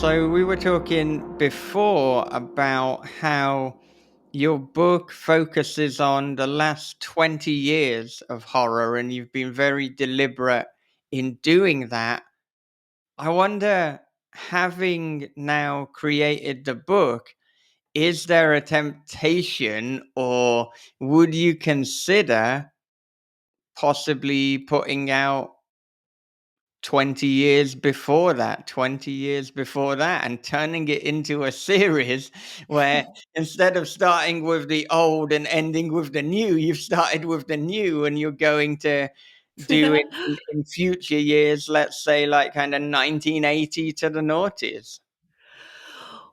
So we were talking before about how your book focuses on the last 20 years of horror, and you've been very deliberate in doing that. I wonder, having now created the book, is there a temptation, or would you consider possibly putting out 20 years before that, 20 years before that, and turning it into a series where instead of starting with the old and ending with the new, you've started with the new and you're going to do it in future years, let's say like kind of 1980 to the noughties.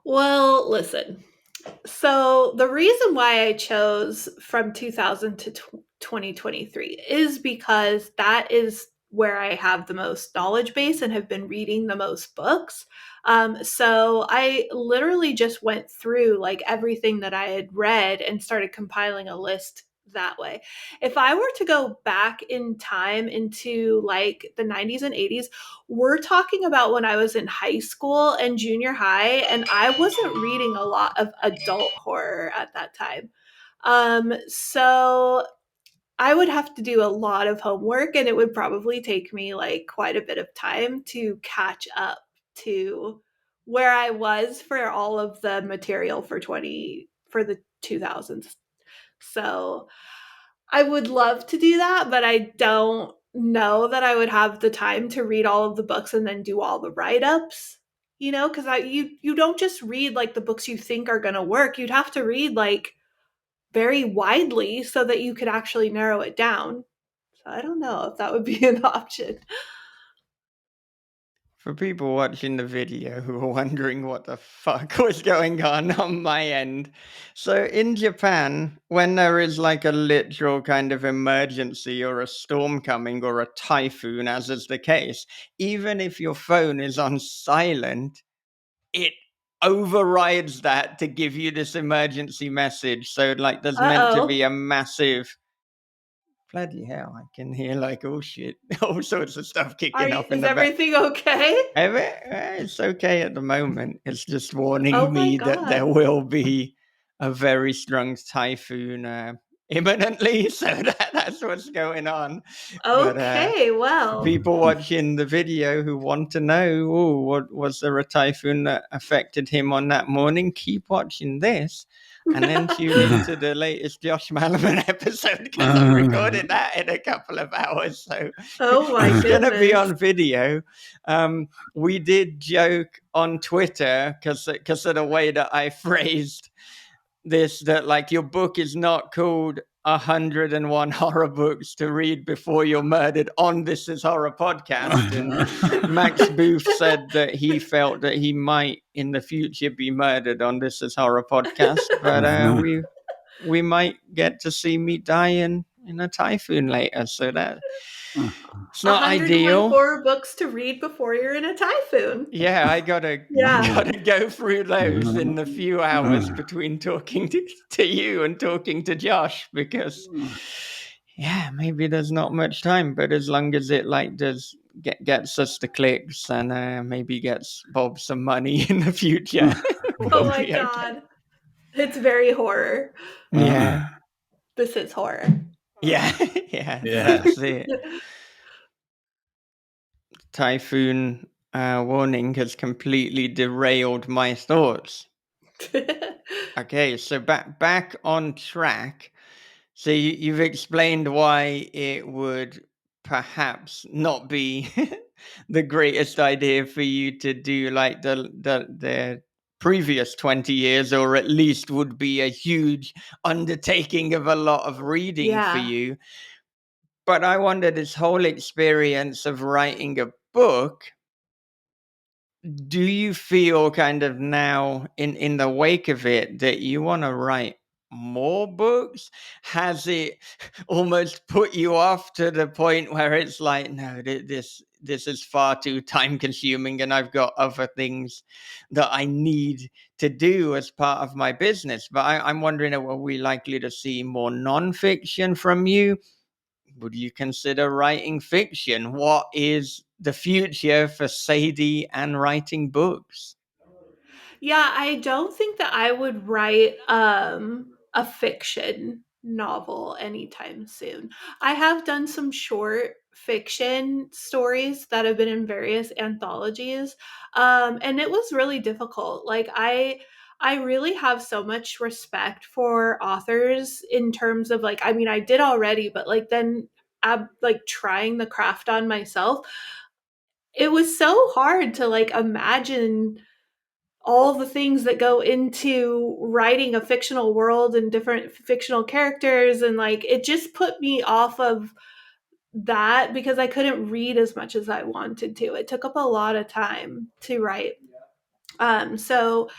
Well, listen. So the reason why I chose from 2000 to 2023 is because that is where I have the most knowledge base and have been reading the most books. So I literally just went through like everything that I had read and started compiling a list that way. If I were to go back in time into like the 90s and 80s, we're talking about when I was in high school and junior high, and I wasn't reading a lot of adult horror at that time. So I would have to do a lot of homework, and it would probably take me like quite a bit of time to catch up to where I was for all of the material for the 2000s. So I would love to do that, but I don't know that I would have the time to read all of the books and then do all the write-ups, because you don't just read like the books you think are going to work. You'd have to read like very widely so that you could actually narrow it down. So I don't know if that would be an option. For people watching the video who are wondering what the fuck was going on my end. So in Japan, when there is like a literal kind of emergency or a storm coming or a typhoon, as is the case, even if your phone is on silent, it overrides that to give you this emergency message. So like there's meant to be Uh-oh. a massive bloody hell, I can hear like oh shit, all sorts of stuff kicking off in Is the back. everything okay? It's okay at the moment. It's just warning Oh my me that there god. will be a very strong typhoon imminently. So that's what's going on. But Okay, for well. people watching the video who want to know, oh, what was there a typhoon that affected him on that morning? Keep watching this. And then tune into the latest Josh Malaman episode because I've recorded that in a couple of hours. So Oh my it's going to be goodness. on video. We did joke on Twitter because of the way that I phrased this, that like your book is not called 101 horror books to read before you're murdered on This Is Horror podcast. And Max Booth said that he felt that he might in the future be murdered on This Is Horror podcast, but we might get to see me die in a typhoon later. So that it's not 101 ideal. horror books to read before you're in a typhoon. Yeah, I gotta Yeah. go through those in the few hours between talking to you and talking to Josh because yeah, maybe there's not much time, but as long as it like does gets us the clicks and maybe gets Bob some money in the future, Oh we'll my be okay. god. It's very horror. Yeah, This is horror. yeah, yeah. Yeah. That's it. Typhoon warning has completely derailed my thoughts. Okay, so back on track. So you've explained why it would perhaps not be the greatest idea for you to do like the previous 20 years, or at least would be a huge undertaking of a lot of reading for Yeah. you. But I wonder, this whole experience of writing a book, do you feel kind of now in the wake of it that you want to write more books? Has it almost put you off to the point where it's like, no, this is far too time consuming and I've got other things that I need to do as part of my business? But I'm wondering, are we likely to see more nonfiction from you? Would you consider writing fiction? What is the future for Sadie and writing books? Yeah, I don't think that I would write a fiction novel anytime soon. I have done some short fiction stories that have been in various anthologies, and it was really difficult. Like I really have so much respect for authors in terms of like, I mean, I did already, but like then like trying the craft on myself, it was so hard to like imagine all the things that go into writing a fictional world and different fictional characters, and like it just put me off of that because I couldn't read as much as I wanted to. It took up a lot of time to write. So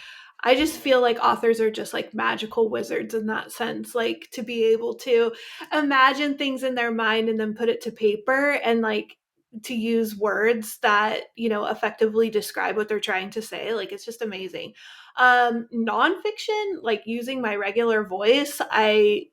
I just feel like authors are just like magical wizards in that sense, like to be able to imagine things in their mind and then put it to paper, and like to use words that, you know, effectively describe what they're trying to say. Like it's just amazing. Nonfiction, like using my regular voice, I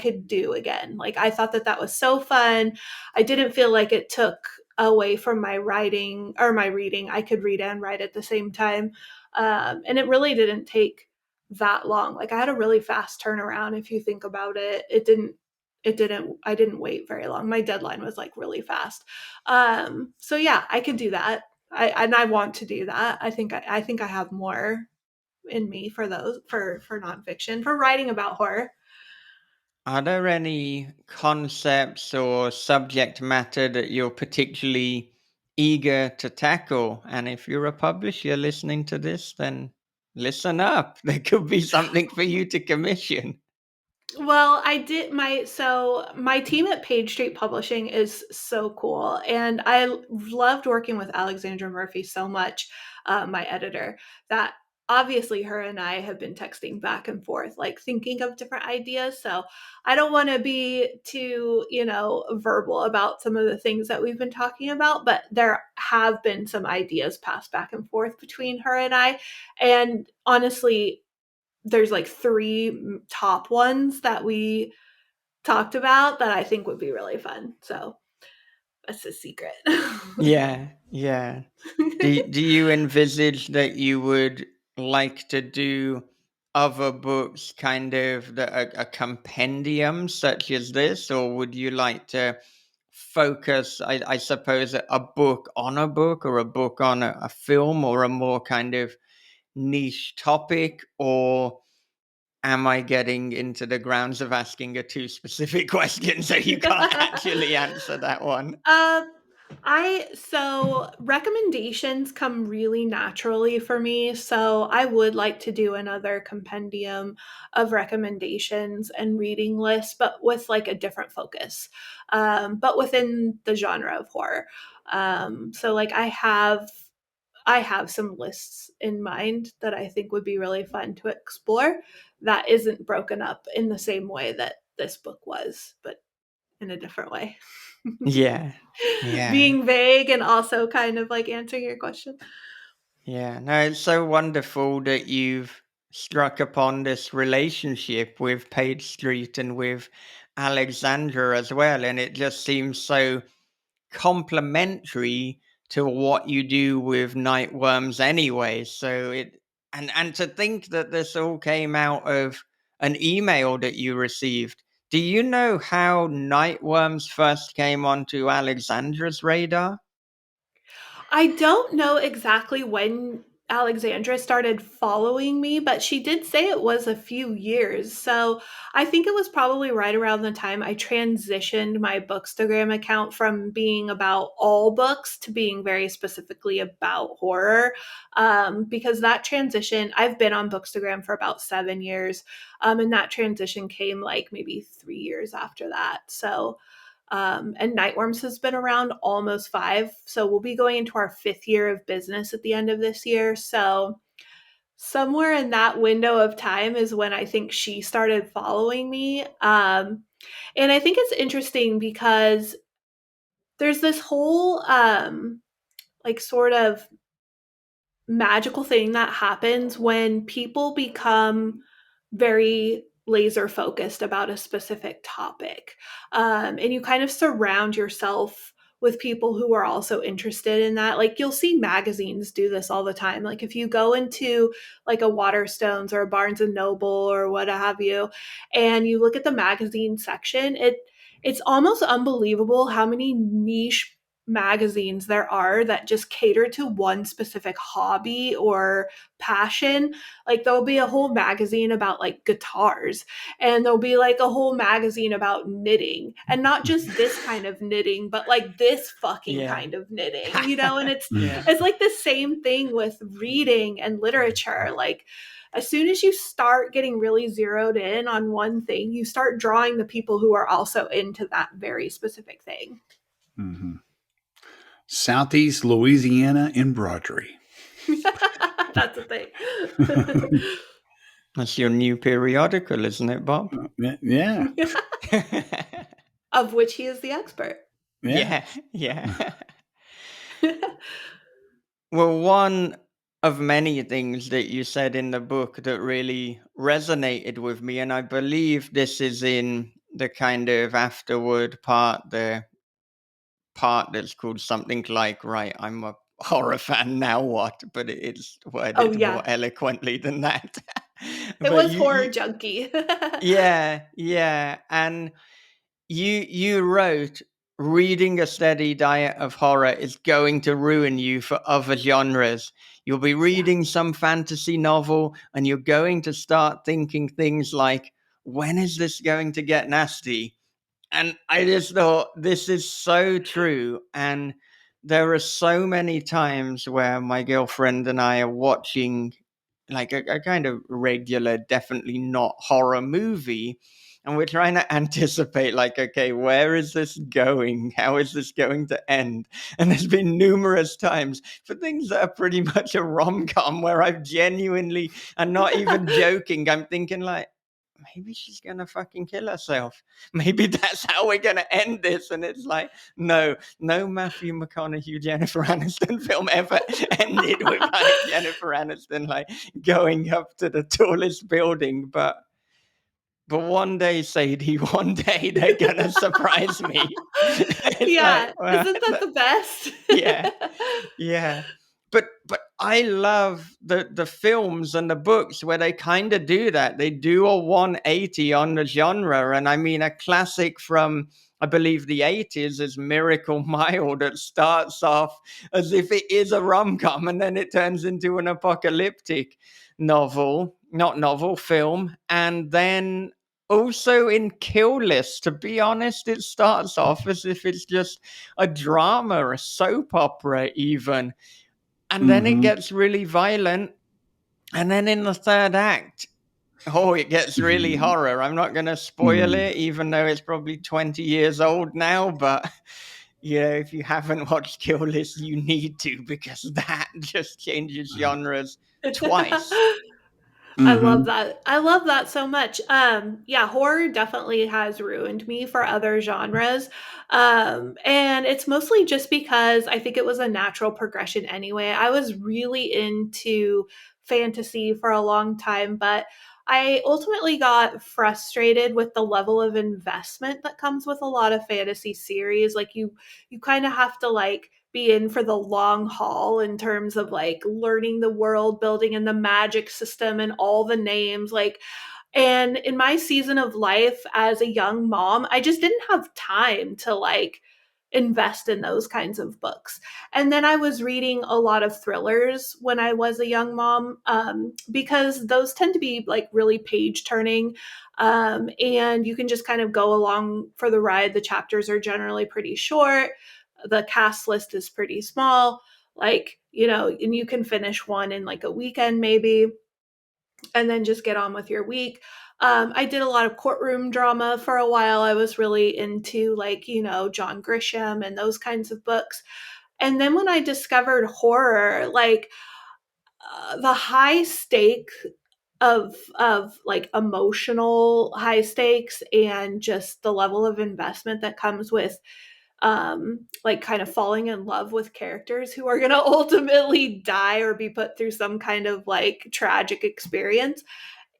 could do again. Like I thought that that was so fun. I didn't feel like it took away from my writing or my reading. I could read and write at the same time. And it really didn't take that long. Like I had a really fast turnaround if you think about it. I didn't wait very long. My deadline was like really fast. So yeah, I could do that. I want to do that. I think I have more in me for those for nonfiction, for writing about horror. Are there any concepts or subject matter that you're particularly eager to tackle? And if you're a publisher listening to this, then listen up. There could be something for you to commission. Well, I did my team at Page Street Publishing is so cool, and loved working with Alexandra Murphy so much, my editor, that obviously her and I have been texting back and forth, like thinking of different ideas. So I don't want to be too, you know, verbal about some of the things that we've been talking about, but there have been some ideas passed back and forth between her and I, and honestly, there's like three top ones that we talked about that I think would be really fun. So that's a secret. Yeah, yeah. Do you envisage that you would like to do other books kind of a compendium such as this, or would you like to focus, I suppose, a book on a book or a book on a film or a more kind of niche topic? Or am I getting into the grounds of asking a too specific question so you can't actually answer that one? uh, so recommendations come really naturally for me. So I would like to do another compendium of recommendations and reading lists, but with like a different focus, but within the genre of horror. So like I have some lists in mind that I think would be really fun to explore that isn't broken up in the same way that this book was, but in a different way. Yeah. Yeah. Being vague and also kind of like answering your question. Yeah, no, it's so wonderful that you've struck upon this relationship with Page Street and with Alexandra as well. And it just seems so complementary to what you do with Nightworms anyway. So and to think that this all came out of an email that you received. Do you know how Nightworms first came onto Alexandra's radar? I don't know exactly when Alexandra started following me, but she did say it was a few years. So I think it was probably right around the time I transitioned my Bookstagram account from being about all books to being very specifically about horror. Because that transition, I've been on Bookstagram for about 7 years. And that transition came like maybe 3 years after that. So and Nightworms has been around almost five. So we'll be going into our fifth year of business at the end of this year. So somewhere in that window of time is when I think she started following me. And I think it's interesting because there's this whole like sort of magical thing that happens when people become very laser focused about a specific topic. And you kind of surround yourself with people who are also interested in that. Like you'll see magazines do this all the time. Like if you go into like a Waterstones or a Barnes and Noble or what have you, and you look at the magazine section, it's almost unbelievable how many niche magazines there are that just cater to one specific hobby or passion. Like there'll be a whole magazine about like guitars, and there'll be like a whole magazine about knitting, and not just this kind of knitting, but like this fucking Yeah. kind of knitting, you know. And it's Yeah. it's like the same thing with reading and literature. Like as soon as you start getting really zeroed in on one thing, you start drawing the people who are also into that very specific thing. Mm-hmm. Southeast Louisiana embroidery. That's a thing. That's your new periodical, isn't it, Bob? Yeah. Of which he is the expert. Yeah. Yeah. Well, one of many things that you said in the book that really resonated with me, and I believe this is in the kind of afterward part, the part that's called something like, right, I'm a horror fan, now what? But it's Oh worded more yeah, eloquently than that. it But was horror junkie. yeah, yeah. And you wrote, reading a steady diet of horror is going to ruin you for other genres. You'll be Yeah. reading some fantasy novel and you're going to start thinking things like, when is this going to get nasty? And I just thought, this is so true. And there are so many times where my girlfriend and I are watching like a kind of regular, definitely not horror movie. And we're trying to anticipate, like, okay, where is this going? How is this going to end? And there's been numerous times for things that are pretty much a rom com where I've genuinely, and not even joking, I'm thinking, like, maybe she's gonna fucking kill herself. Maybe that's how we're gonna end this. And it's like, no, no Matthew McConaughey, Jennifer Aniston film ever ended with like Jennifer Aniston like going up to the tallest building. But one day, Sadie, one day they're gonna surprise me. It's like, Yeah, well, isn't that the best? yeah, yeah. But I love the films and the books where they kind of do that. They do a 180 on the genre. And I mean, a classic from, I believe, the 80s is Miracle Mile, that starts off as if it is a rom-com and then it turns into an apocalyptic novel, not novel, film. And then also in Kill List, to be honest, it starts off as if it's just a drama, a soap opera, even. And then it Mm-hmm. gets really violent. And then in the third act, oh, it gets really Mm-hmm. horror. I'm not going to spoil it, even though it's probably 20 years old now. But, yeah, if you haven't watched Kill List, you need to, because that just changes genres twice. I love Mm-hmm. that. I love that so much. Yeah, horror definitely has ruined me for other genres. And it's mostly just because I think it was a natural progression anyway. I was really into fantasy for a long time, but I ultimately got frustrated with the level of investment that comes with a lot of fantasy series. Like you kind of have to like be in for the long haul in terms of like learning the world building and the magic system and all the names. Like, and in my season of life as a young mom, I just didn't have time to like invest in those kinds of books. And then I was reading a lot of thrillers when I was a young mom, because those tend to be like really page turning. And you can just kind of go along for the ride. The chapters are generally pretty short. The cast list is pretty small. Like, you know, and you can finish one in like a weekend maybe, and then just get on with your week. I did a lot of courtroom drama for a while. I was really into like, you know, John Grisham and those kinds of books. And then when I discovered horror, like the high stake of like emotional high stakes and just the level of investment that comes with like kind of falling in love with characters who are going to ultimately die or be put through some kind of like tragic experience,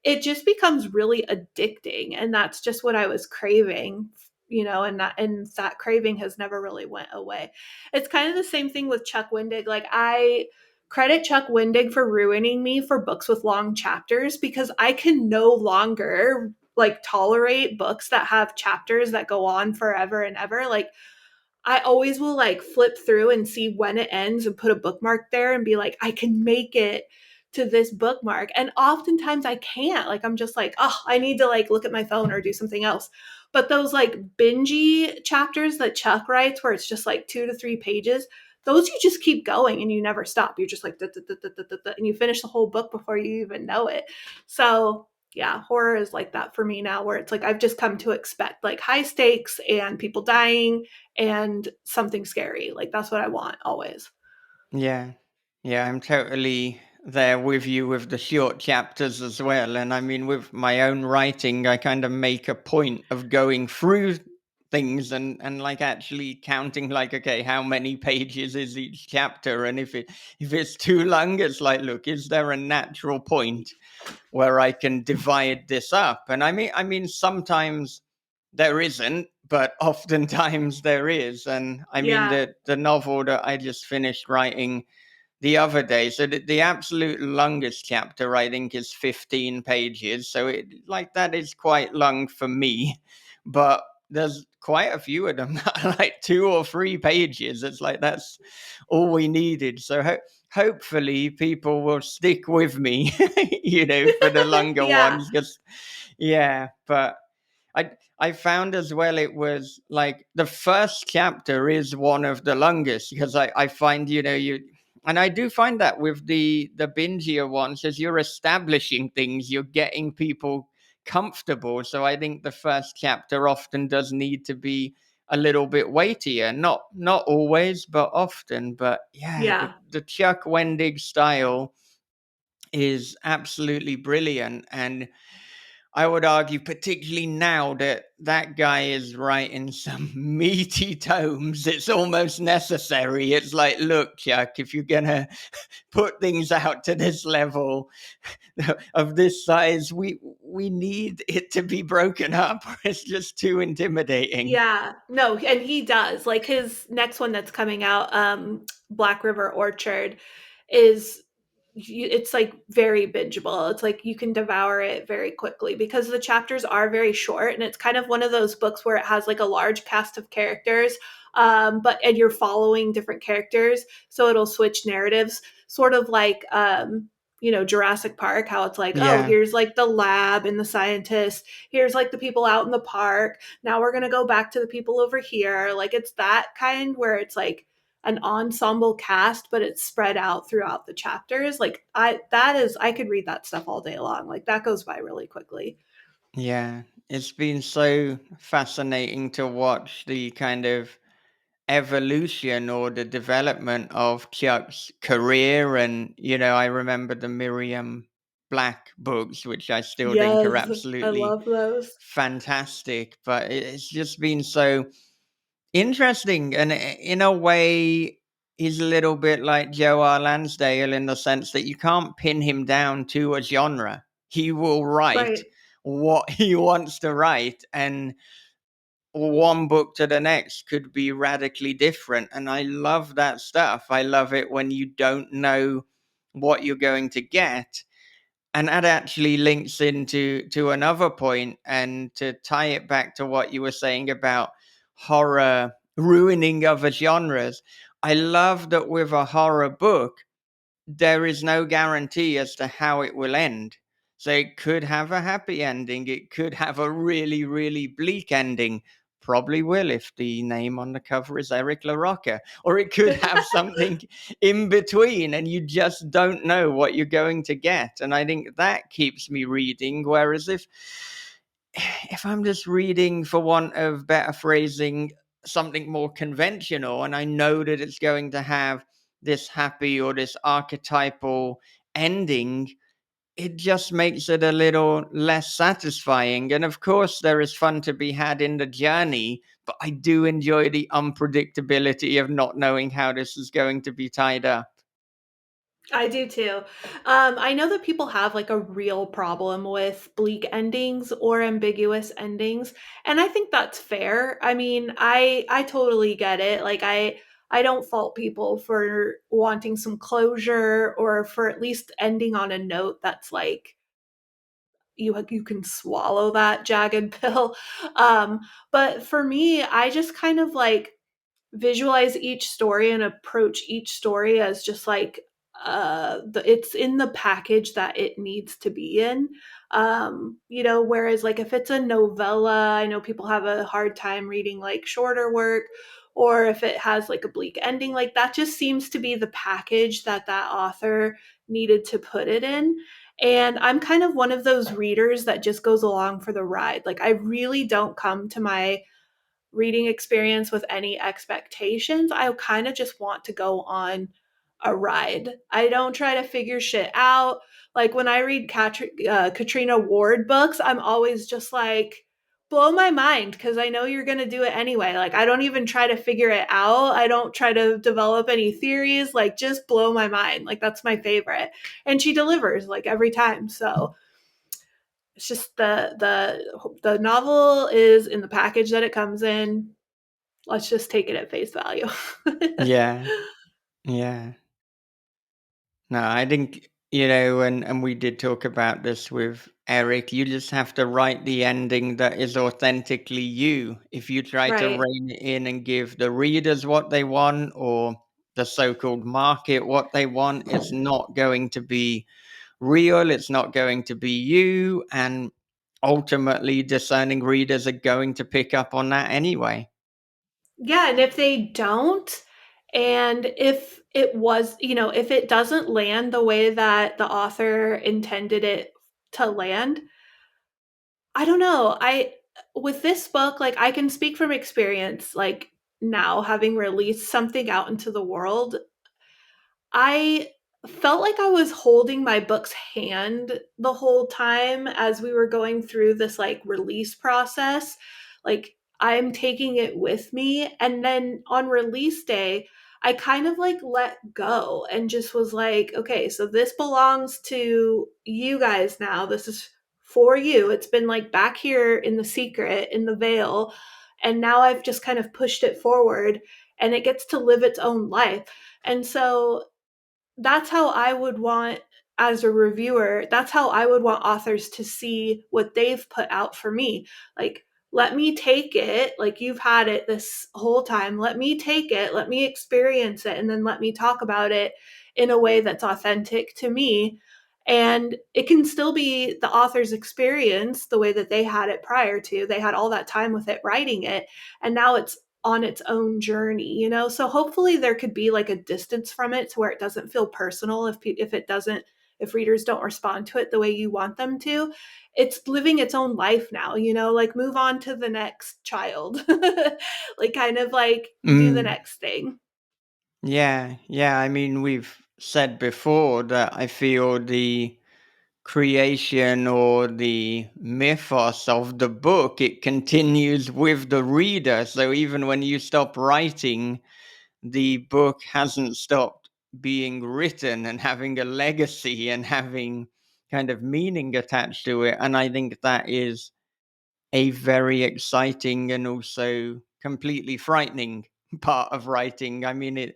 it just becomes really addicting. And that's just what I was craving and that craving has never really went away. It's kind of the same thing with Chuck Wendig. Like, I credit Chuck Wendig for ruining me for books with long chapters, because I can no longer like tolerate books that have chapters that go on forever and ever. Like, I always will like flip through and see when it ends and put a bookmark there and be like, I can make it to this bookmark. And oftentimes I can't. Like, I'm just like, oh, I need to like look at my phone or do something else. But those like bingey chapters that Chuck writes, where it's just like 2 to 3 pages, those you just keep going and you never stop. You're just like, da, da, da, da, da, da, and you finish the whole book before you even know it. So yeah, horror is like that for me now, where it's like I've just come to expect like high stakes and people dying and something scary. Like, that's what I want always. Yeah. Yeah, I'm totally there with you with the short chapters as well. And I mean, with my own writing, I kind of make a point of going through things and like actually counting like, okay, how many pages is each chapter? And if it's too long, it's like, look, is there a natural point where I can divide this up? And I mean sometimes there isn't, but oftentimes there is. And I mean Yeah. the novel that I just finished writing the other day. So the absolute longest chapter, I think, is 15 pages. So it like that is quite long for me, but there's quite a few of them that are like 2 or 3 pages. It's like that's all we needed. So hopefully people will stick with me, for the longer Yeah. ones. Just yeah, but I found as well it was like the first chapter is one of the longest because I find you and I do find that with the bingier ones as you're establishing things you're getting people comfortable, so I think the first chapter often does need to be a little bit weightier, not always but often. But yeah, the, Yeah. the Chuck Wendig style is absolutely brilliant. And I would argue, particularly now that that guy is writing some meaty tomes, it's almost necessary. It's like, look, Chuck, if you're going to put things out to this level of this size, we need it to be broken up. It's just too intimidating. Yeah. No, and he does. Like, his next one that's coming out, Black River Orchard, is it's like very bingeable. It's like you can devour it very quickly because the chapters are very short, and it's kind of one of those books where it has like a large cast of characters, but and you're following different characters, so it'll switch narratives, sort of like Jurassic Park, how it's like, oh, Yeah. here's like the lab and the scientists, here's like the people out in the park, now we're going to go back to the people over here. Like, it's that kind where it's like an ensemble cast, but it's spread out throughout the chapters. Like, I could read that stuff all day long. Like, that goes by really quickly. Yeah. It's been so fascinating to watch the kind of evolution or the development of Chuck's career. And, I remember the Miriam Black books, which I still think are Yes, I absolutely love those. fantastic. But it's just been so interesting. And in a way, he's a little bit like Joe R. Lansdale in the sense that you can't pin him down to a genre. He will write Right. what he wants to write. And one book to the next could be radically different, and I love that stuff. I love it when you don't know what you're going to get. And that actually links into to another point, and to tie it back to what you were saying about horror ruining other genres. I love that with a horror book there is no guarantee as to how it will end. So it could have a happy ending, it could have a really, really bleak ending. Probably will if the name on the cover is Eric LaRocca. Or it could have something in between, and you just don't know what you're going to get. And I think that keeps me reading. Whereas if I'm just reading, for want of better phrasing, something more conventional, and I know that it's going to have this happy or this archetypal ending, it just makes it a little less satisfying. And of course, there is fun to be had in the journey, but I do enjoy the unpredictability of not knowing how this is going to be tied up. I do too. I know that people have like a real problem with bleak endings or ambiguous endings, and I think that's fair. I mean, I totally get it. Like I don't fault people for wanting some closure or for at least ending on a note that's like you can swallow that jagged pill. Um, but for me, I just kind of like visualize each story and approach each story as just like it's in the package that it needs to be in. Whereas like if it's a novella, I know people have a hard time reading like shorter work, or if it has like a bleak ending, like that just seems to be the package that that author needed to put it in. And I'm kind of one of those readers that just goes along for the ride. Like I really don't come to my reading experience with any expectations. I kind of just want to go on a ride. I don't try to figure shit out. Like when I read Katrina Ward books, I'm always just like, blow my mind because I know you're going to do it anyway. Like I don't even try to figure it out. I don't try to develop any theories. Like just blow my mind. Like that's my favorite. And she delivers like every time. So it's just the novel is in the package that it comes in. Let's just take it at face value. Yeah, yeah. No, I think, and we did talk about this with Eric, you just have to write the ending that is authentically you. If you try to Right. rein it in and give the readers what they want or the so-called market what they want, it's not going to be real, it's not going to be you, and ultimately discerning readers are going to pick up on that anyway. Yeah, and if they don't, and if it was, if it doesn't land the way that the author intended it to land, I don't know. I With this book, like I can speak from experience, like now having released something out into the world, I felt like I was holding my book's hand the whole time as we were going through this like release process. Like I'm taking it with me. And then on release day, I kind of like let go and just was like, okay, so this belongs to you guys now. This is for you. It's been like back here in the secret, in the veil. And now I've just kind of pushed it forward and it gets to live its own life. And so that's how I would want, as a reviewer, that's how I would want authors to see what they've put out for me. Like, let me take it, like you've had it this whole time. Let me take it, let me experience it, and then let me talk about it in a way that's authentic to me. And it can still be the author's experience the way that they had it prior to. They had all that time with it writing it, and now it's on its own journey. So hopefully there could be like a distance from it to where it doesn't feel personal if readers don't respond to it the way you want them to. It's living its own life now, like move on to the next child. Like kind of like do the Mm. next thing. Yeah, yeah. I mean, we've said before that I feel the creation or the mythos of the book, it continues with the reader. So even when you stop writing, the book hasn't stopped being written and having a legacy and having kind of meaning attached to it. And I think that is a very exciting and also completely frightening part of writing. I mean,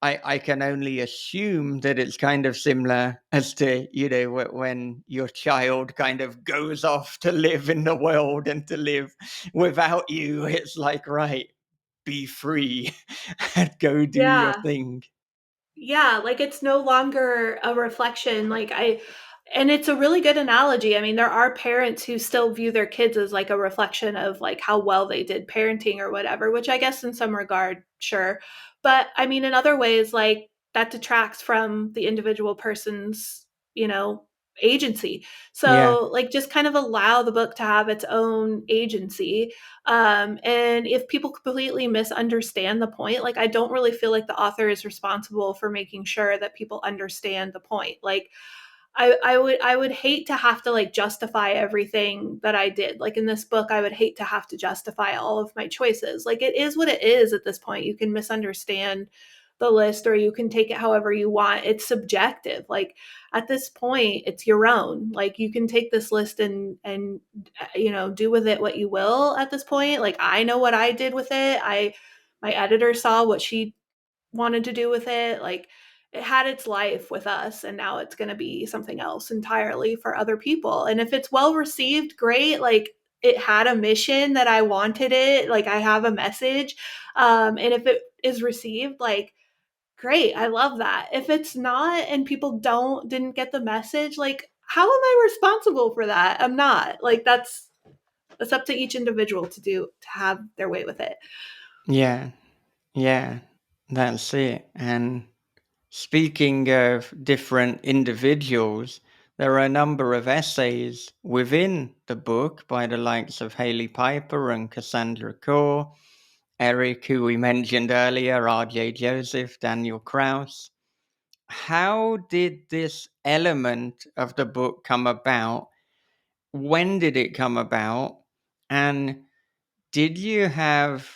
I can only assume that it's kind of similar as to, when your child kind of goes off to live in the world and to live without you. It's like, right, be free and go do your Yeah. thing. Yeah, like it's no longer a reflection. And it's a really good analogy. I mean, there are parents who still view their kids as like a reflection of like how well they did parenting or whatever, which I guess in some regard, sure. But I mean, in other ways, like that detracts from the individual person's, you know, agency. Yeah. So, like, just kind of allow the book to have its own agency. And if people completely misunderstand the point, like I don't really feel like the author is responsible for making sure that people understand the point. Like I would hate to have to like justify everything that I did. Like in this book, I would hate to have to justify all of my choices. Like it is what it is at this point. You can misunderstand the list, or you can take it however you want. It's subjective. Like at this point, it's your own. Like you can take this list and do with it what you will at this point. Like I know what I did with it. My editor saw what she wanted to do with it. Like it had its life with us, and now it's going to be something else entirely for other people. And if it's well received, great. Like it had a mission that I wanted it. Like I have a message. And if it is received, like great, I love that. If it's not and people didn't get the message, like how am I responsible for that? I'm not. Like that's up to each individual to have their way with it. Yeah, yeah, that's it. And speaking of different individuals, there are a number of essays within the book by the likes of Haley Piper and Cassandra Core, Eric, who we mentioned earlier, R.J. Joseph, Daniel Krauss. How did this element of the book come about? When did it come about? And did you have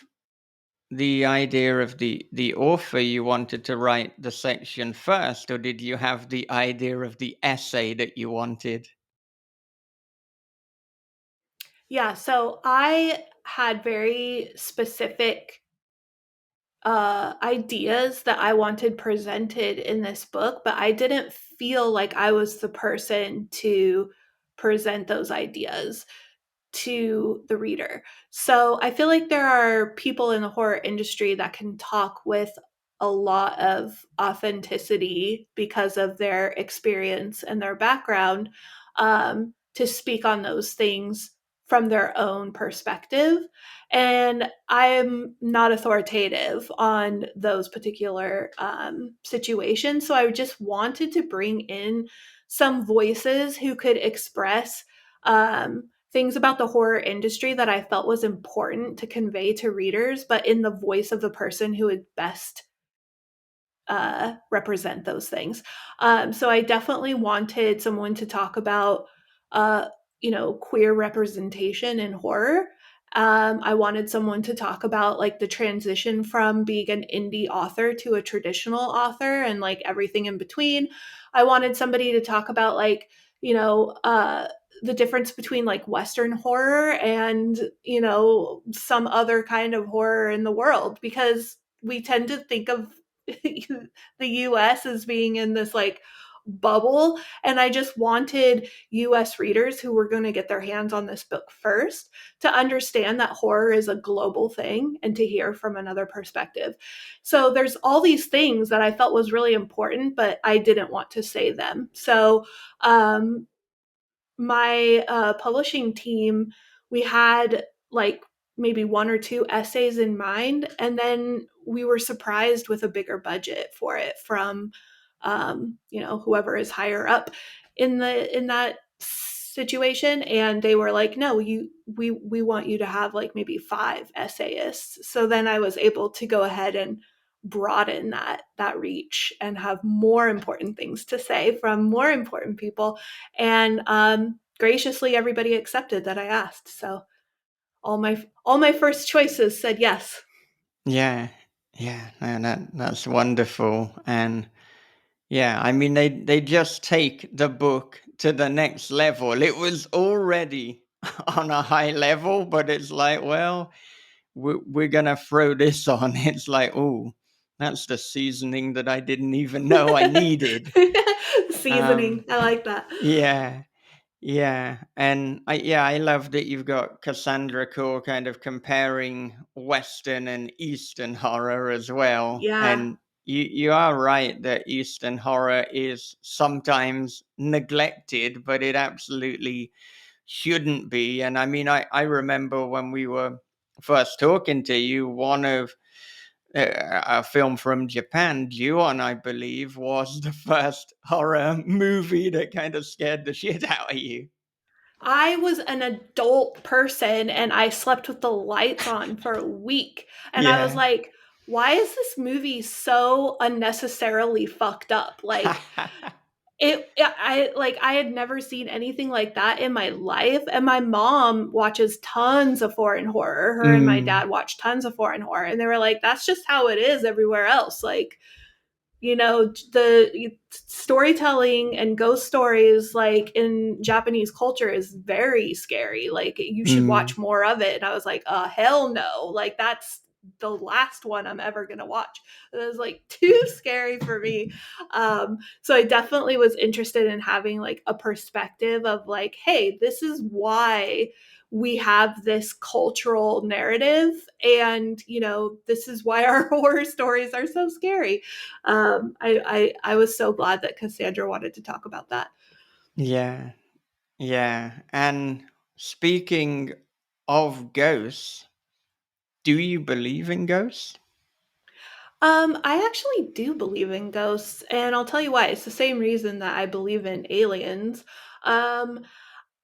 the idea of the author you wanted to write the section first, or did you have the idea of the essay that you wanted? Yeah, so I had very specific ideas that I wanted presented in this book, but I didn't feel like I was the person to present those ideas to the reader. So I feel like there are people in the horror industry that can talk with a lot of authenticity because of their experience and their background, to speak on those things from their own perspective. And I'm not authoritative on those particular situations. So I just wanted to bring in some voices who could express things about the horror industry that I felt was important to convey to readers, but in the voice of the person who would best represent those things. So I definitely wanted someone to talk about, uh, queer representation in horror. I wanted someone to talk about like the transition from being an indie author to a traditional author and like everything in between. I wanted somebody to talk about like, the difference between like Western horror and, some other kind of horror in the world, because we tend to think of the US as being in this like bubble. And I just wanted US readers who were going to get their hands on this book first to understand that horror is a global thing and to hear from another perspective. So there's all these things that I felt was really important, but I didn't want to say them. So my publishing team, we had like maybe one or two essays in mind, and then we were surprised with a bigger budget for it from whoever is higher up in that situation, and they were like, no, we want you to have like maybe 5 essayists. So then I was able to go ahead and broaden that reach and have more important things to say from more important people. And graciously everybody accepted that I asked. So all my first choices said yes. Yeah, yeah, no, that's wonderful. And yeah, I mean, they just take the book to the next level. It was already on a high level, but it's like, well, we're gonna throw this on. It's like, oh, that's the seasoning that I didn't even know I needed. Seasoning, Um, I like that. yeah, yeah, and I love that you've got Cassandra Core kind of comparing Western and Eastern horror as well. Yeah. And you are right that Eastern horror is sometimes neglected, but it absolutely shouldn't be. And I mean, I remember when we were first talking to you, one of a film from Japan, Ju-on, I believe, was the first horror movie that kind of scared the shit out of you. I was an adult person and I slept with the lights on for a week. And I was Yeah. like, why is this movie so unnecessarily fucked up? Like, I had never seen anything like that in my life, and my mom watches tons of foreign horror. Her and my Mm, dad watch tons of foreign horror, and they were like, that's just how it is everywhere else. Like, the storytelling and ghost stories like in Japanese culture is very scary. Like, you should mm. watch more of it. And I was like, hell no. Like, that's the last one I'm ever gonna watch. It was like too scary for me. So I definitely was interested in having like a perspective of like, hey, this is why we have this cultural narrative, and this is why our horror stories are so scary. I was so glad that Cassandra wanted to talk about that. Yeah, yeah. And speaking of ghosts, do you believe in ghosts? I actually do believe in ghosts, and I'll tell you why. It's the same reason that I believe in aliens. Um,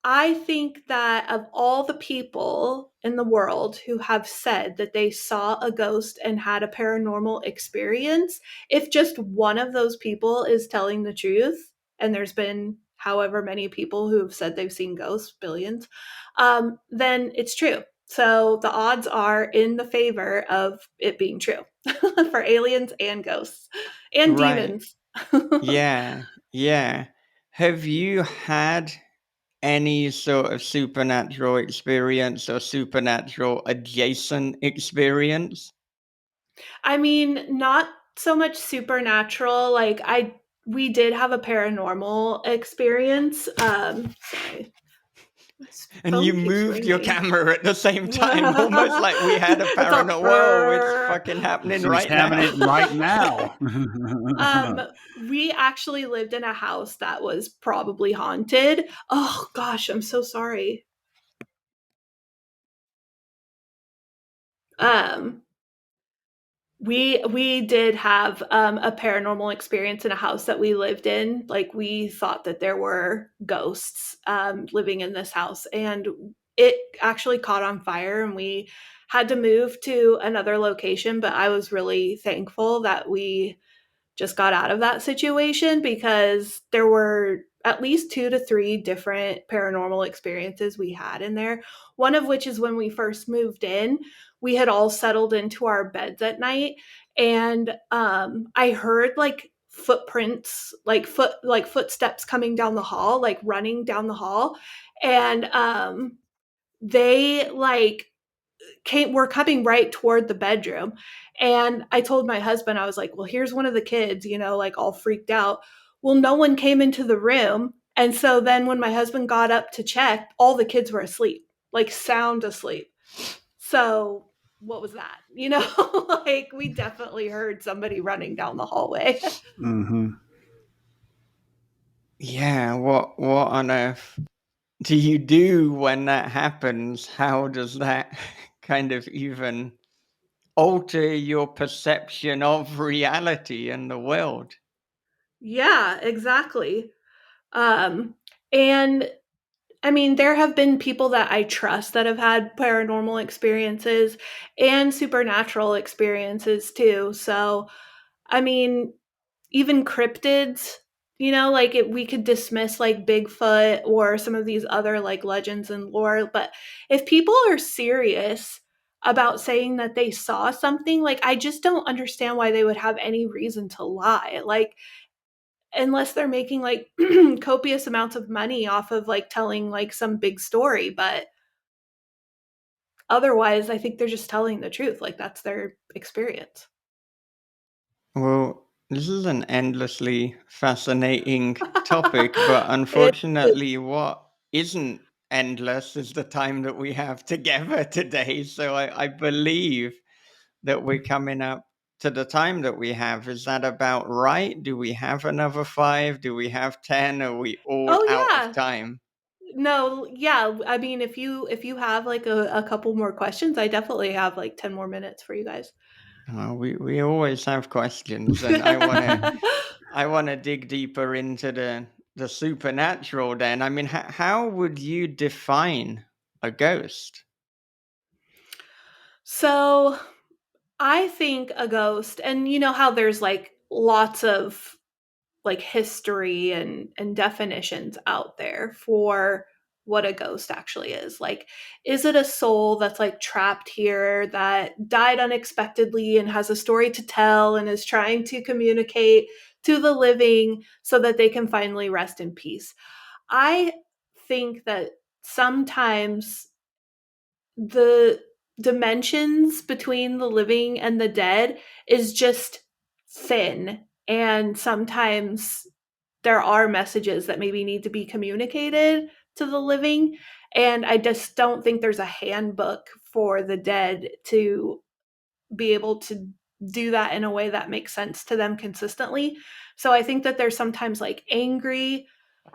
I think that of all the people in the world who have said that they saw a ghost and had a paranormal experience, if just one of those people is telling the truth, and there's been however many people who have said they've seen ghosts, billions, then it's true. So the odds are in the favor of it being true for aliens and ghosts and Right. demons. Yeah, yeah. Have you had any sort of supernatural experience or supernatural adjacent experience? I mean, not so much supernatural. Like, we did have a paranormal experience. Sorry, my And you phone keeps moved your ringing. camera at the same time, almost like we had a It's all paranoid. Whoa, it's brrr. fucking happening She's right having now. it right now. Um, we actually lived in a house that was probably haunted. Oh gosh, I'm so sorry. Um, we did have a paranormal experience in a house that we lived in. Like, we thought that there were ghosts living in this house, and it actually caught on fire, and we had to move to another location. But I was really thankful that we just got out of that situation, because there were at least 2 to 3 different paranormal experiences we had in there. One of which is when we first moved in, we had all settled into our beds at night, and I heard like footprints, like footsteps coming down the hall, like running down the hall, and they like were coming right toward the bedroom. And I told my husband, I was like, well, here's one of the kids, like all freaked out. Well, no one came into the room. And so then when my husband got up to check, all the kids were asleep, like sound asleep. So what was that? Like, we definitely heard somebody running down the hallway. Hmm. Yeah, what on earth do you do when that happens? How does that kind of even alter your perception of reality and the world? Yeah, exactly. Um, and I mean, there have been people that I trust that have had paranormal experiences and supernatural experiences too. So, I mean, even cryptids, like we could dismiss like Bigfoot or some of these other like legends and lore. But if people are serious about saying that they saw something, like, I just don't understand why they would have any reason to lie. Like, unless they're making like copious amounts of money off of like telling like some big story. But otherwise, I think they're just telling the truth. Like, that's their experience. Well, this is an endlessly fascinating topic, but It is. unfortunately, what isn't endless is the time that we have together today. So I believe that we're coming up to the time that we have. Is that about right? Do we have another five? Do we have 10? Are we all Oh out of yeah. time? No, yeah. I mean, if you have like a couple more questions, I definitely have like 10 more minutes for you guys. We always have questions, and I wanna dig deeper into the supernatural. Then, I mean, how would you define a ghost? So I think a ghost, and you know how there's like lots of like history and definitions out there for what a ghost actually is. Like, is it a soul that's like trapped here that died unexpectedly and has a story to tell and is trying to communicate to the living so that they can finally rest in peace? I think that sometimes the dimensions between the living and the dead is just thin, and sometimes there are messages that maybe need to be communicated to the living, and I just don't think there's a handbook for the dead to be able to do that in a way that makes sense to them consistently. So I think that there's sometimes like angry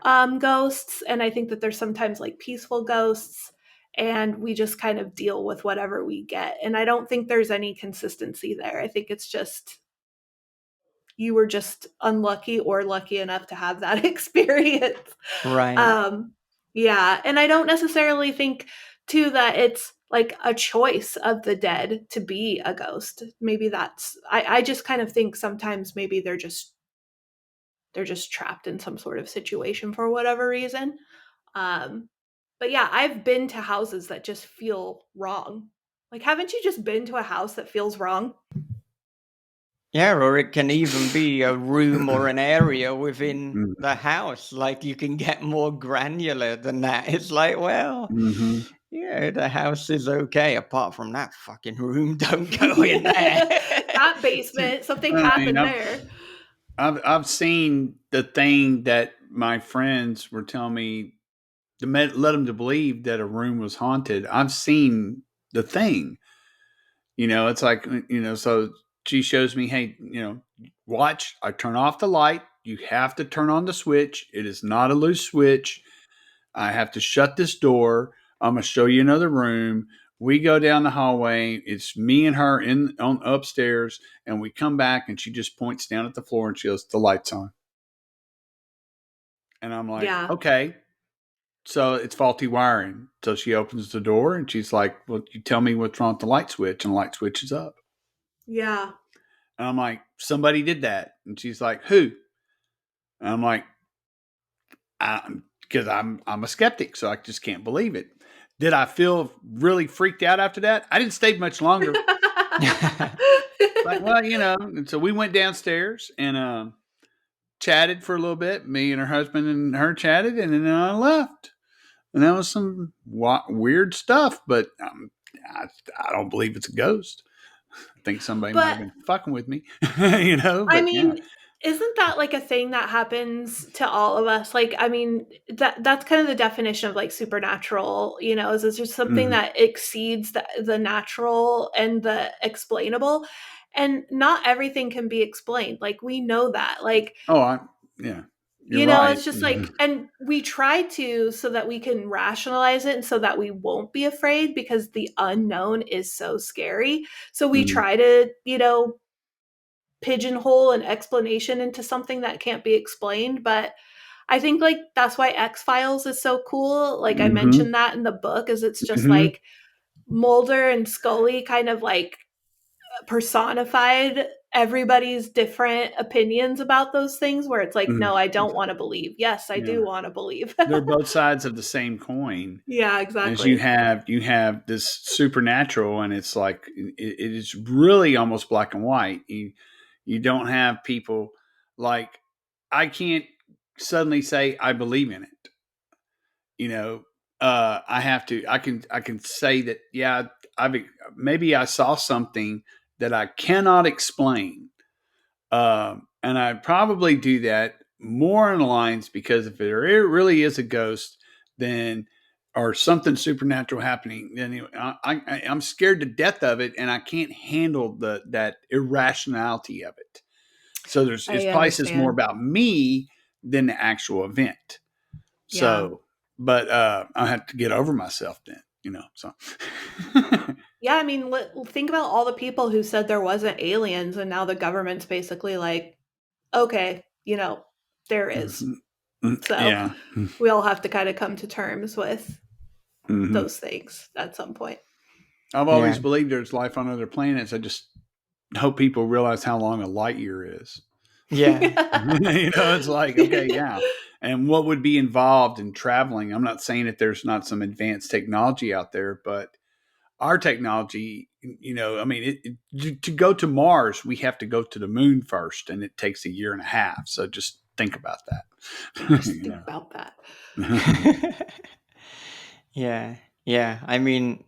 ghosts, and I think that there's sometimes like peaceful ghosts, and we just kind of deal with whatever we get. And I don't think there's any consistency there. I think it's just you were just unlucky or lucky enough to have that experience. Right. Um, yeah, and I don't necessarily think too that it's like a choice of the dead to be a ghost. Maybe that's I just kind of think sometimes maybe they're just trapped in some sort of situation for whatever reason. Um, but yeah, I've been to houses that just feel wrong. Like, haven't you just been to a house that feels wrong? Yeah, or it can even be a room or an area within Mm-hmm. the house. Like you can get more granular than that. It's like, well, Mm-hmm. yeah, the house is okay. Apart from that fucking room, don't go in there. That basement, something I mean, happened there. I've seen the thing that my friends were telling me to let them to believe that a room was haunted. I've seen the thing. It's like so she shows me, hey, watch. I turn off the light. You have to turn on the switch. It is not a loose switch. I have to shut this door. I'm gonna show you another room. We go down the hallway. It's me and her in on upstairs, and we come back, and she just points down at the floor and she goes, "The lights on." And I'm like, Yeah. "Okay, so it's faulty wiring." So she opens the door and she's like, "Well, you tell me what's wrong with the light switch," and the light switch is up. Yeah. And I'm like, "Somebody did that," and she's like, "Who?" And I'm like, because I'm a skeptic, so I just can't believe it. Did I feel really freaked out after that? I didn't stay much longer. Like, well, and so we went downstairs and chatted for a little bit. Me and her husband and her chatted, and then I left. And that was some weird stuff, but I, I don't believe it's a ghost. I think somebody might have But been fucking with me, I but yeah. mean, isn't that like a thing that happens to all of us? Like, I mean, that's kind of the definition of like supernatural, is it's just something Mm-hmm. that exceeds the natural and the explainable. And not everything can be explained. Like, we know that. Like, Oh, yeah, you're right. it's just Mm-hmm. like, and we try to so that we can rationalize it and so that we won't be afraid because the unknown is so scary. So we Mm-hmm. try to, pigeonhole an explanation into something that can't be explained. But I think like that's why X-Files is so cool. Like I Mm-hmm. mentioned that in the book, is it's just Mm-hmm. like Mulder and Scully kind of like personified everybody's different opinions about those things, where it's like, no, I Mm-hmm. don't want to believe. Yes, I Yeah, do want to believe. they're both sides of the same coin. Yeah, As you exactly. have this supernatural, and it's like it is really almost black and white. You don't have people like, I can't suddenly say I believe in it. You know, I have to. I can say that, yeah. I've maybe I saw something that I cannot explain, and I probably do that more in the lines because if it really is a ghost, then or something supernatural happening, then I'm scared to death of it, and I can't handle that irrationality of it. So it I probably says more understand. about me than the actual event. Yeah. So, but I have to get over myself then, So, Yeah, I mean, think about all the people who said there wasn't aliens, and now the government's basically like, okay, there is. Mhm. So Yeah. we all have to kind of come to terms with Hmm. those things at some point. I've always Yeah. believed there's life on other planets. I just hope people realize how long a light year is. Yeah. It's like, okay, yeah. And what would be involved in traveling? I'm not saying that there's not some advanced technology out there, but our technology, I mean, to go to Mars, we have to go to the moon first, and it takes a year and a half. So just think about that. Just think about that. Yeah. Yeah. I mean,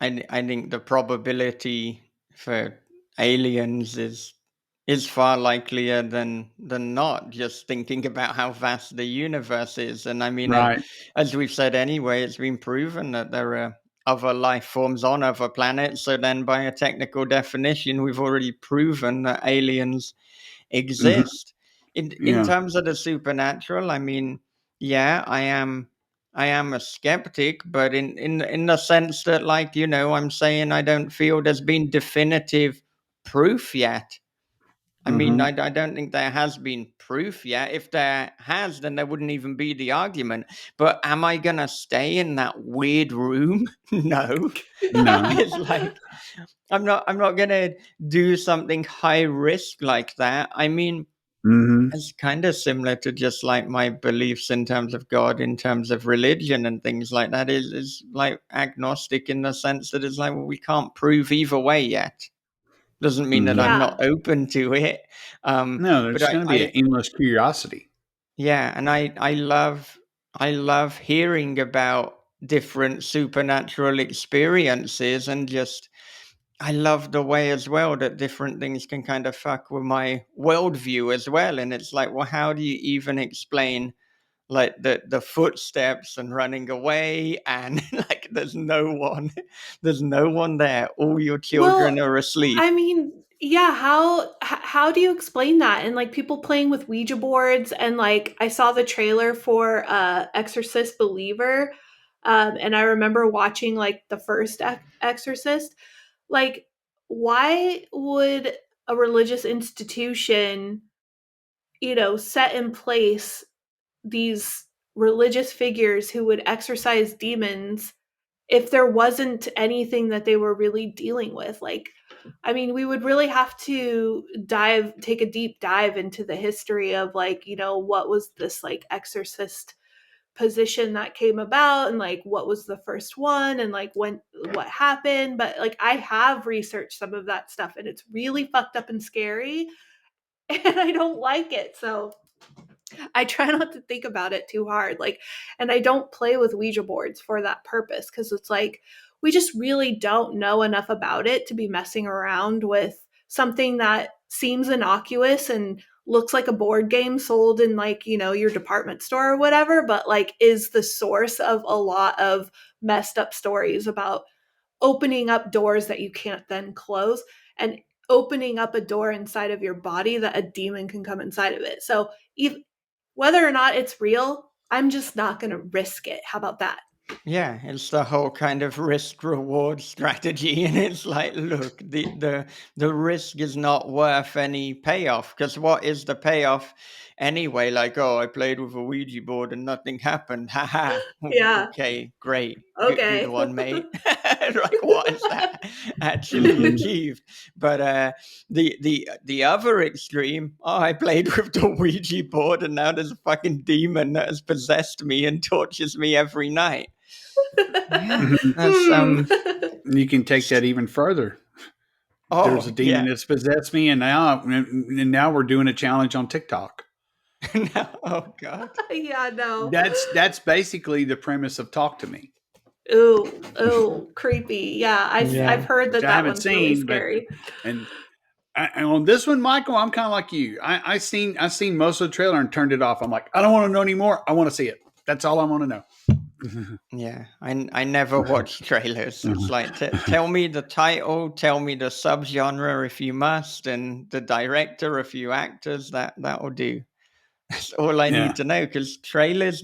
I think the probability for aliens is far likelier than not. Just thinking about how vast the universe is, and I mean, Right. as we've said anyway, it's been proven that there are other life forms on other planets. So then, by a technical definition, we've already proven that aliens Hmm. exist. In Yeah. terms of the supernatural, I mean, yeah, I am a skeptic, but in the sense that, like, I'm saying I don't feel there's been definitive proof yet. I mean, Hmm. I don't think there has been proof yet. If there has, then there wouldn't even be the argument. But am I gonna stay in that weird room? No. No. It's like I'm not gonna do something high risk like that. I mean, Hmm. it's kind of similar to just like my beliefs in terms of God, in terms of religion and things like that. Is like agnostic in the sense that it's like, well, we can't prove either way yet. Doesn't mean that Hmm. I'm Yeah. not open to it. No, But there's going to be an endless curiosity. yeah, and I love hearing about different supernatural experiences, and just I love the way as well that different things can kind of fuck with my worldview as well. And it's like, well, how do you even explain like the footsteps and running away, and like there's no one there. All your children Well, are asleep. I mean, yeah, how do you explain that? And like people playing with Ouija boards, and like I saw the trailer for Exorcist Believer, and I remember watching like the first Exorcist. Like, why would a religious institution, set in place these religious figures who would exorcise demons if there wasn't anything that they were really dealing with? Like, I mean, we would really have to take a deep dive into the history of, like, what was this like exorcist position that came about, and like what was the first one, and like what happened. But like I have researched some of that stuff, and it's really fucked up and scary, and I don't like it. So I try not to think about it too hard. Like, and I don't play with Ouija boards for that purpose, because it's like we just really don't know enough about it to be messing around with something that seems innocuous and looks like a board game sold in, like, your department store or whatever, but like is the source of a lot of messed up stories about opening up doors that you can't then close, and opening up a door inside of your body that a demon can come inside of it. So even whether or not it's real, I'm just not going to risk it. How about that? Yeah, it's the whole kind of risk reward strategy, and it's like, look, the risk is not worth any payoff, because what is the payoff anyway? Like, oh, I played with a Ouija board and nothing happened. Haha. Yeah. Okay, great. Good Okay. one, mate. Like, what is that actually Hmm. achieved? But the other extreme, oh, I played with the Ouija board and now there's a fucking demon that has possessed me and tortures me every night. Yeah, that's Hmm. You can take that even further. There's a oh demon yeah. that's possessed me, and now we're doing a challenge on TikTok. No, oh god. Yeah, no. That's basically the premise of Talk to Me, Ooh, ooh, creepy. Yeah, I've Yeah. heard which that I that haven't one's really seen, but scary. and and on this one, Michael, I'm kind of like you. I seen most of the trailer and turned it off. I'm like, I don't want to know anymore. I want to see it. That's all I want to know. Yeah, I never watch trailers. It's like, tell me the title, tell me the subgenre if you must, and the director, a few actors. That'll do. That's all I Yeah. need to know, because trailers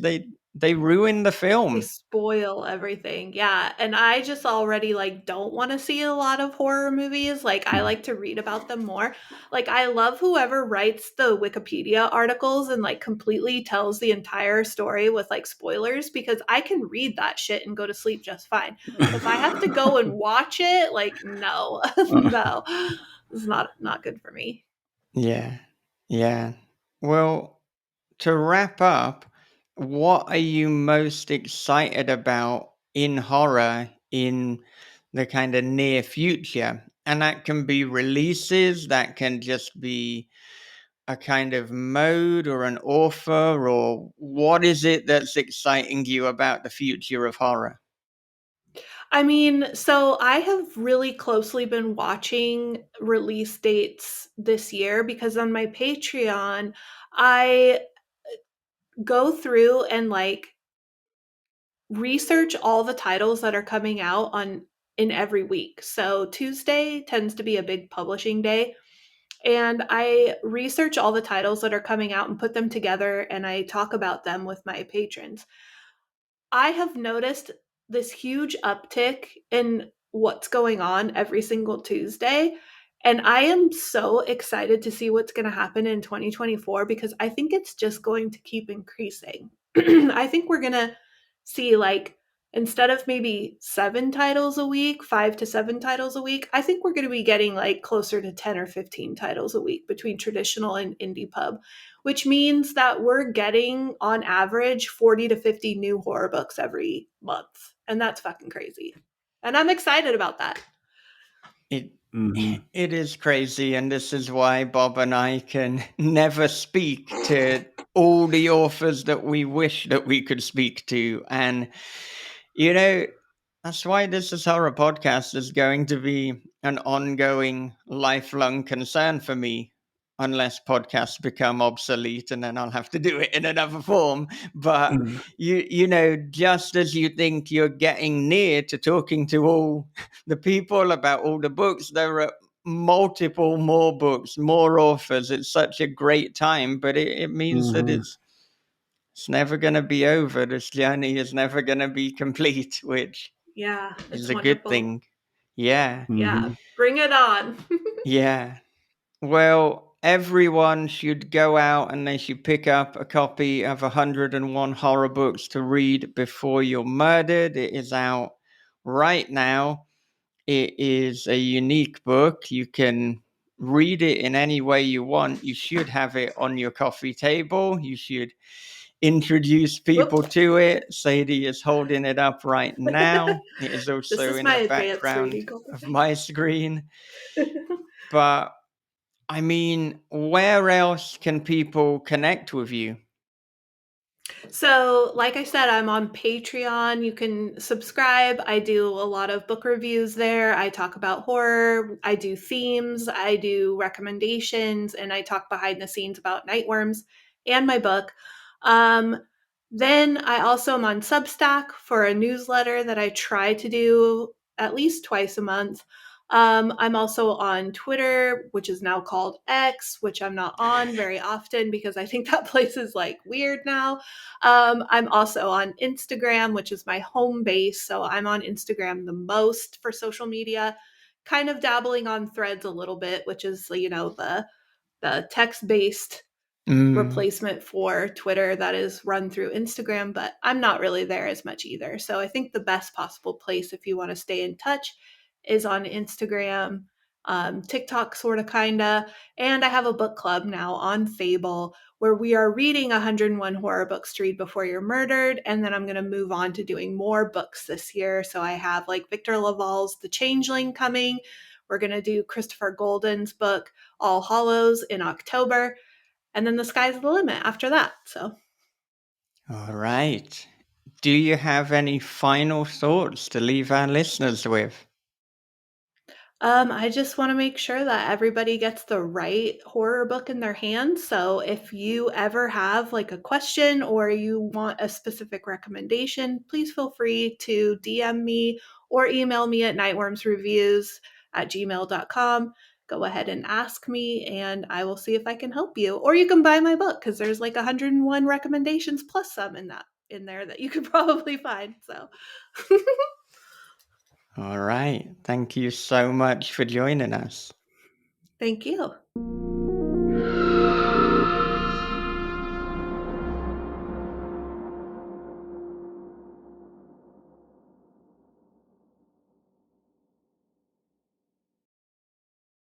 they ruin the They film. spoil everything. Yeah, and I just already like don't want to see a lot of horror movies. Like I like to read about them more. Like I love whoever writes the Wikipedia articles and like completely tells the entire story with like spoilers, because I can read that shit and go to sleep just fine. But if I have to go and watch it, like no. No. It's not good for me. Yeah. Yeah. Well, to wrap up, what are you most excited about in horror in the kind of near future? And that can be releases, that can just be a kind of mode or an author, or what is it that's exciting you about the future of horror? I mean, so I have really closely been watching release dates this year because on my Patreon, I go through and like research all the titles that are coming out on in every week. So Tuesday tends to be a big publishing day, and I research all the titles that are coming out and put them together and I talk about them with my patrons. I have noticed this huge uptick in what's going on every single Tuesday. And I am so excited to see what's going to happen in 2024 because I think it's just going to keep increasing. I think we're going to see, like, instead of maybe 7 titles a week, 5 to 7 titles a week, I think we're going to be getting like closer to 10 or 15 titles a week between traditional and indie pub, which means that we're getting on average 40 to 50 new horror books every month. And that's fucking crazy. And I'm excited about that. It Mm-hmm. it is crazy, and this is why Bob and I can never speak to all the authors that we wish that we could speak to. And you know, that's why this is horror podcast is going to be an ongoing, lifelong concern for me, unless podcasts become obsolete, and then I'll have to do it in another form. But Mm-hmm. just as you think you're getting near to talking to all the people about all the books, there are multiple more books, more authors. It's such a great time, but it means that Mm-hmm. it's never going to be over. This journey is never going to be complete, which Yeah, is it's a good wonderful. thing. Yeah, Yeah, Mm-hmm. bring it on. yeah. Well, everyone should go out and they should pick up a copy of 101 Horror Books to Read Before You're Murdered. It is out right now. It is a unique book. You can read it in any way you want. You should have it on your coffee table. You should introduce people Whoop. to it. Sadie is holding it up right now. It is This also is in my the advanced background reading of comprehension. my screen. But I mean, where else can people connect with you? So, like I said, I'm on Patreon. You can subscribe. I do a lot of book reviews there. I talk about horror. I do themes. I do recommendations. And I talk behind the scenes about Nightworms and my book. Um, then I also am on Substack for a newsletter that I try to do at least twice a month. I'm also on Twitter, which is now called X, which I'm not on very often because I think that place is like weird now. I'm also on Instagram, which is my home base. So I'm on Instagram the most for social media, kind of dabbling on Threads a little bit, which is, you know, the text based Mm. replacement for Twitter that is run through Instagram, but I'm not really there as much either. So I think the best possible place if you want to stay in touch is on Instagram, TikTok, sort of, kinda. And I have a book club now on Fable where we are reading 101 horror books to read before you're murdered. And then I'm going to move on to doing more books this year. So I have like Victor Laval's The Changeling coming. We're going to do Christopher Golden's book, All Hollows, in October, and then the sky's the limit after that. So, All right. Do you have any final thoughts to leave our listeners with? I just want to make sure that everybody gets the right horror book in their hands. So, if you ever have like a question or you want a specific recommendation, please feel free to DM me or email me at nightwormsreviews@gmail.com. Go ahead and ask me, and I will see if I can help you. Or you can buy my book because there's like 101 recommendations plus some in there that you could probably find. So, All right. Thank you so much for joining us. thank you.